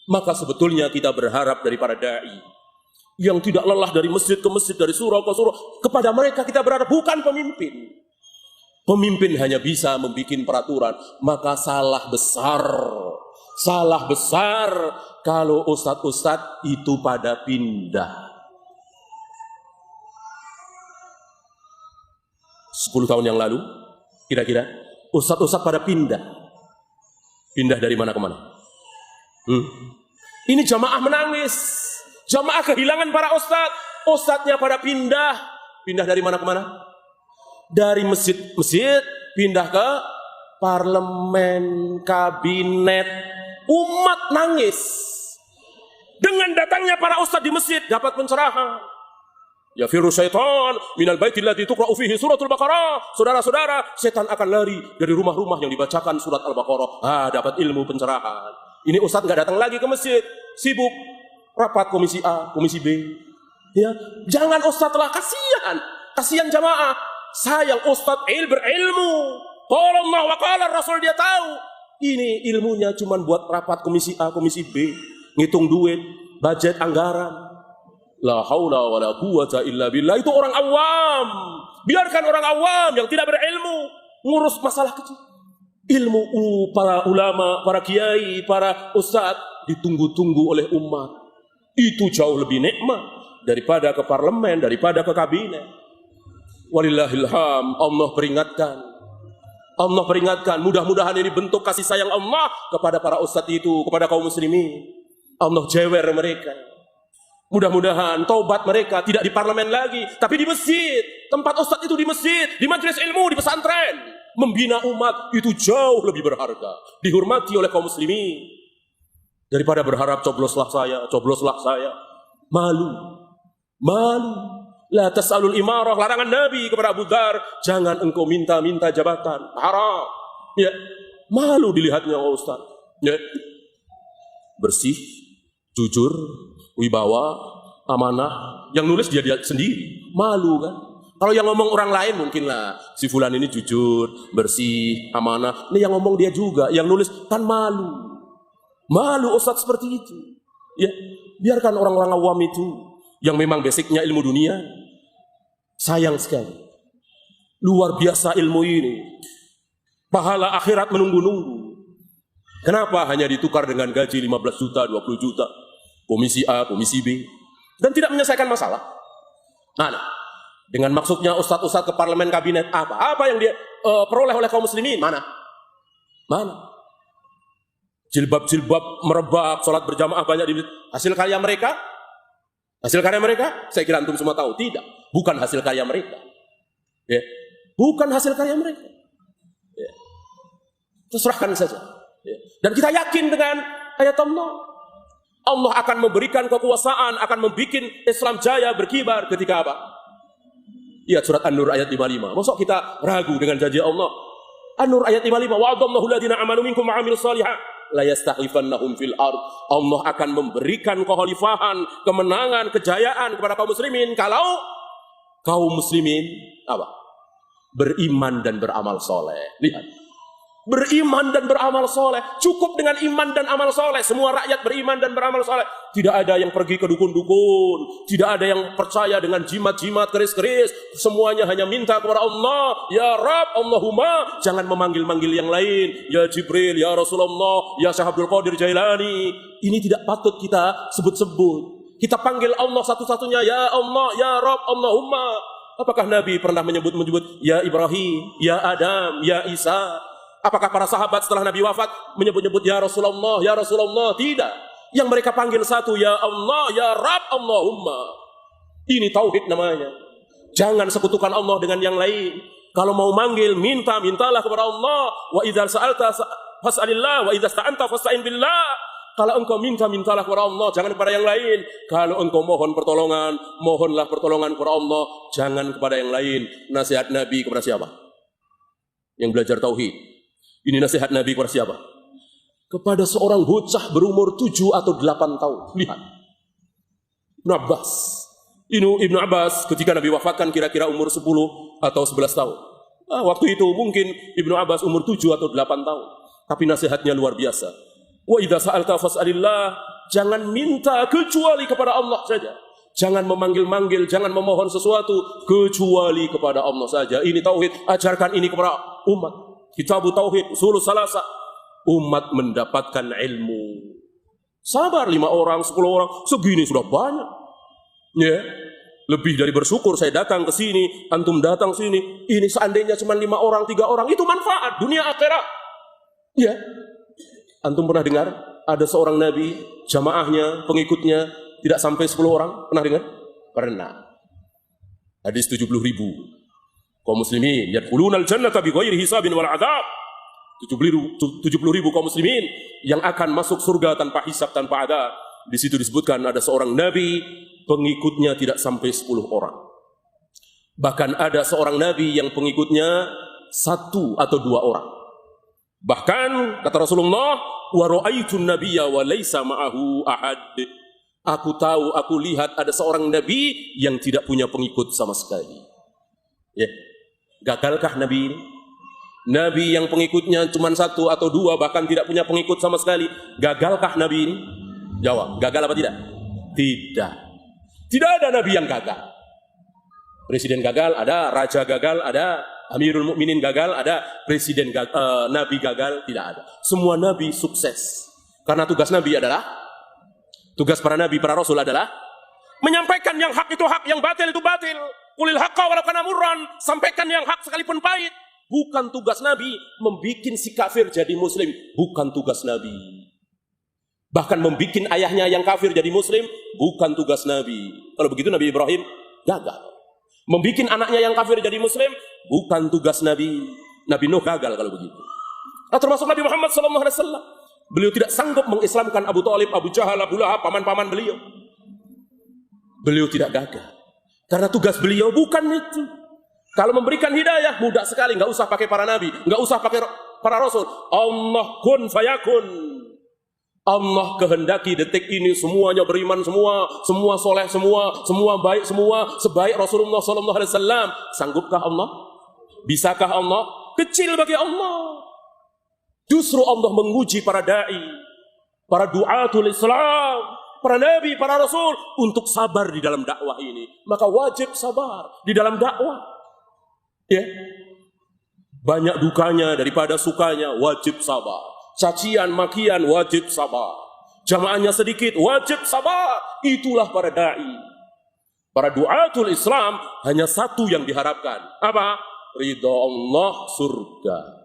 Maka sebetulnya kita berharap dari para da'i yang tidak lelah dari masjid ke masjid, dari surau ke surau, kepada mereka kita berharap, bukan pemimpin. Pemimpin hanya bisa membuat peraturan, maka salah besar kalau ustadz-ustadz itu pada pindah. 10 tahun yang lalu, kira-kira, ustadz-ustadz pada pindah. Pindah dari mana ke mana? Ini jamaah menangis. Jamaah kehilangan para ustadz. Ustadznya pada pindah. Pindah dari mana ke mana? Dari masjid-masjid pindah ke parlemen, kabinet. Umat nangis. Dengan datangnya para ustadz di masjid dapat pencerahan. Ya firu syaitan minal baitil ladzi tuqra'u fihi suratul Baqarah. Saudara-saudara, setan akan lari dari rumah-rumah yang dibacakan surat Al-Baqarah. Dapat ilmu pencerahan. Ini ustadz nggak datang lagi ke masjid, sibuk rapat komisi A, komisi B. Ya, jangan ustadz lah, kasihan jamaah. Sayang ustadz berilmu. Qala Allah wa qala Rasul, dia tahu. Ini ilmunya cuma buat rapat komisi A, komisi B, ngitung duit, budget, anggaran. La haula wa la quwata illa billah. Itu orang awam. Biarkan orang awam yang tidak berilmu ngurus masalah kecil. Ilmu para ulama, para kiai, para ustadz ditunggu-tunggu oleh umat. Itu jauh lebih nikmat daripada ke parlemen, daripada ke kabinet. Walillahilham. Allah peringatkan. Mudah-mudahan ini bentuk kasih sayang Allah kepada para ustadz itu, kepada kaum muslimin. Allah jewer mereka. Mudah-mudahan taubat mereka tidak di parlemen lagi, tapi di masjid. Tempat ustadz itu di masjid, di majelis ilmu, di pesantren. Membina umat itu jauh lebih berharga, dihormati oleh kaum muslimin. Daripada berharap cobloslah saya. Malu. La tas'alul imarah, larangan Nabi kepada Abu Dzar, jangan engkau minta jabatan, haram. Ya, malu dilihatnya oleh ustaz. Ya. Bersih, jujur, wibawa, amanah. Yang nulis dia sendiri, malu kan? Kalau yang ngomong orang lain mungkinlah, si fulan ini jujur, bersih, amanah. Ini yang ngomong dia juga, yang nulis kan malu. Malu ustaz seperti itu. Ya, biarkan orang-orang awam itu yang memang basicnya ilmu dunia. Sayang sekali. Luar biasa ilmu ini. Pahala akhirat menunggu-nunggu. Kenapa hanya ditukar dengan gaji 15 juta, 20 juta? Komisi A, komisi B. Dan tidak menyelesaikan masalah. Nah, dengan maksudnya ustadz-ustadz ke parlemen, kabinet, apa yang dia peroleh oleh kaum muslimin? Mana? Jilbab-jilbab merebak, sholat berjamaah banyak di hasil karya mereka? Hasil karya mereka? Saya kira antum semua tahu. Tidak. Bukan hasil karya mereka. Ya. Bukan hasil karya mereka. Ya. Terserahkan saja. Ya. Dan kita yakin dengan ayat Allah. Allah akan memberikan kekuasaan, akan membuat Islam jaya berkibar ketika apa? Lihat surat An-Nur ayat 55. Maksud kita ragu dengan janji Allah? An-Nur ayat 55. Wa'adallahu alladhina amanu minkum wa 'amilus shalihat la yastakhlifannahum fil ard. Allah akan memberikan kekhalifahan, kemenangan, kejayaan kepada kaum muslimin kalau kaum muslimin apa? Beriman dan beramal soleh. Lihat. Beriman dan beramal soleh. Cukup dengan iman dan amal soleh. Semua rakyat beriman dan beramal soleh. Tidak ada yang pergi ke dukun-dukun. Tidak ada yang percaya dengan jimat-jimat, keris-keris. Semuanya hanya minta kepada Allah. Ya Rabb, Allahumma. Jangan memanggil-manggil yang lain. Ya Jibril, ya Rasulullah, ya Syekh Abdul Qadir Jailani. Ini tidak patut kita sebut-sebut. Kita panggil Allah satu-satunya. Ya Allah, ya Rabb, Allahumma. Apakah Nabi pernah menyebut ya Ibrahim, ya Adam, ya Isa? Apakah para sahabat setelah Nabi wafat menyebut-nyebut ya Rasulullah, ya Rasulullah? Tidak. Yang mereka panggil satu, ya Allah, ya Rabb, Allahumma. Ini tauhid namanya. Jangan sekutukan Allah dengan yang lain. Kalau mau manggil, mintalah kepada Allah. Wa idza sa'alta fas'alillah, wa idza sta'anta fasta'in billah. Kalau engkau mintalah kepada Allah, jangan kepada yang lain. Kalau engkau mohon pertolongan, mohonlah pertolongan kepada Allah, jangan kepada yang lain. Nasihat Nabi kepada siapa? Yang belajar tauhid. Ini nasihat Nabi kepada siapa? Kepada seorang bocah berumur 7 atau 8 tahun. Lihat. Ibnu Abbas. Ibnu Abbas ketika Nabi wafatkan kira-kira umur 10 atau 11 tahun. Waktu itu mungkin Ibnu Abbas umur 7 atau 8 tahun. Tapi nasihatnya luar biasa. Wa idza sa'alta fas'alillah. jangan minta kecuali kepada Allah saja. Jangan memanggil-manggil, jangan memohon sesuatu kecuali kepada Allah saja. Ini tauhid, ajarkan ini kepada umat. Kitab tauhid, usul salasa. Umat mendapatkan ilmu. Sabar 5 orang, 10 orang, segini sudah banyak. Ya, lebih dari bersyukur saya datang ke sini, antum datang sini. Ini seandainya cuma 5 orang, 3 orang, itu manfaat dunia akhirat. Ya, antum pernah dengar ada seorang nabi, jamaahnya, pengikutnya tidak sampai 10 orang? Pernah dengar? Pernah. Hadis 70.000. Kaum muslimin yadkhulunal jannata bighairi hisabin wal adzab. 70.000 kaum muslimin yang akan masuk surga tanpa hisab, tanpa adab. Di situ disebutkan ada seorang nabi, pengikutnya tidak sampai 10 orang. Bahkan ada seorang nabi yang pengikutnya 1 atau 2 orang. Bahkan kata Rasulullah, wa ra'aitun nabiyya wa laisa ma'ahu ahad. Aku tahu, aku lihat ada seorang nabi yang tidak punya pengikut sama sekali. Ya. Gagalkah nabi ini? Nabi yang pengikutnya cuma 1 atau 2, bahkan tidak punya pengikut sama sekali. Gagalkah nabi ini? Jawab, gagal apa tidak? Tidak. Tidak ada nabi yang gagal. Presiden gagal, ada. Raja gagal, ada. Amirul Mukminin gagal, ada. Presiden gagal, nabi gagal, tidak ada. Semua nabi sukses. Karena tugas nabi adalah, tugas para nabi, para rasul adalah menyampaikan yang hak itu hak, yang batil itu batil. Qulil haqqa walau kana murran. Sampaikan yang hak sekalipun pahit. Bukan tugas nabi membikin si kafir jadi muslim. Bukan tugas nabi. Bahkan membikin ayahnya yang kafir jadi muslim, bukan tugas nabi. Kalau begitu Nabi Ibrahim gagal. Membikin anaknya yang kafir jadi muslim, bukan tugas nabi. Nabi Nuh gagal kalau begitu. Nah, termasuk Nabi Muhammad SAW. Beliau tidak sanggup mengislamkan Abu Thalib, Abu Jahal, Abu Lahab, paman-paman beliau. Beliau tidak gagal. Karena tugas beliau bukan itu. Kalau memberikan hidayah, mudah sekali. Nggak usah pakai para nabi. Nggak usah pakai para rasul. Allah kun fayakun. Allah kehendaki detik ini semuanya beriman semua soleh semua baik semua sebaik Rasulullah SAW. Sanggupkah Allah? Bisakah Allah? Kecil bagi Allah. Justru Allah menguji para dai, para du'atul Islam, para nabi, para rasul untuk sabar di dalam dakwah ini. Maka wajib sabar di dalam dakwah. Ya. Banyak dukanya daripada sukanya, wajib sabar. Cacian, makian, wajib sabar. Jamaahnya sedikit, wajib sabar. Itulah para da'i. Para du'atul Islam hanya satu yang diharapkan. Apa? Ridha Allah, surga.